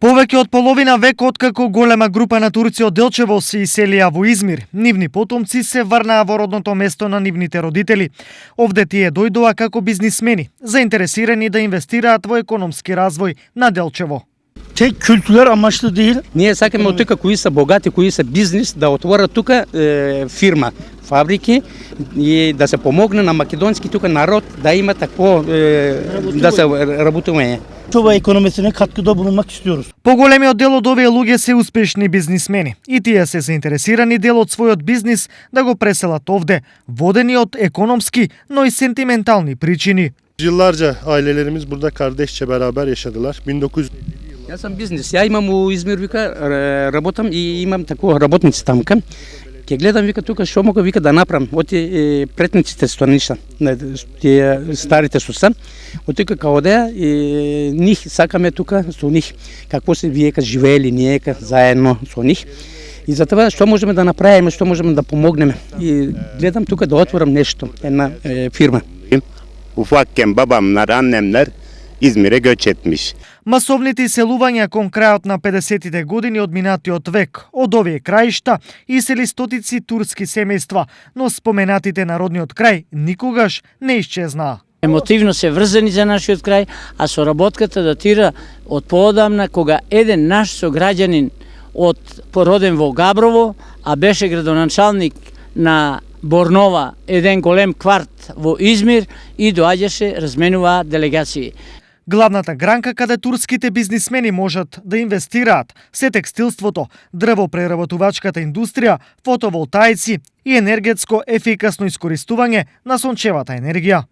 Повеќе од половина век откако голема група на турци од Делчево се иселија во Измир, нивни потомци се врнаа во родното место на нивните родители. Овде тие дојдоа како бизнисмени, заинтересирани да инвестираат во економски развој на Делчево. Tek kültürel amaçlı değil. Ние сакаме од тука кои се богати, кои се бизнис да отворат тука фирма, фабрики и да се помогне на македонски тука народ да има такво да се работување. Çuva ekonomisine katkıda bulunmak istiyoruz. Поголемиот дел од овие луѓе се успешни бизнисмени и тие се заинтересирани дел од својот бизнис да го преселат овде, водени од економски, но и сентиментални причини. Yıllarca ailelerimiz burada kardeşçe beraber yaşadılar. 1900 Јас сам бизнес, ја имам у Измир, вика, работам и имам такова работници тамка. Ќе гледам, вика, тука што мога, вика, да направам. Оти претниците станишта, тие старите суса. Од тука као одеа и нив сакаме тука со нив. Какво се виека живеели ние заедно со нив. И за това што можеме да направиме, што можеме да помогнеме. И гледам тука да отворам нешто, една фирма. Ufakken babamlar, annemler İzmir'e göç etmiş. Масовните иселувања кон крајот на 50-тите години од минатиот век од овие краишта исели стотици турски семејства, но споменатите народниот крај никогаш не исчезнаа. Емотивно се врзани за нашиот крај, а соработката датира од поодамна кога еден наш сограѓанин од породен во Габрово, а беше градоначалник на Борнова, еден голем кварт во Измир и доаѓаше, разменуваа делегации. Главната гранка каде турските бизнисмени можат да инвестираат се текстилството, дрвопреработувачката индустрија, фотоволтаици и енергетско ефикасно искористување на сончевата енергија.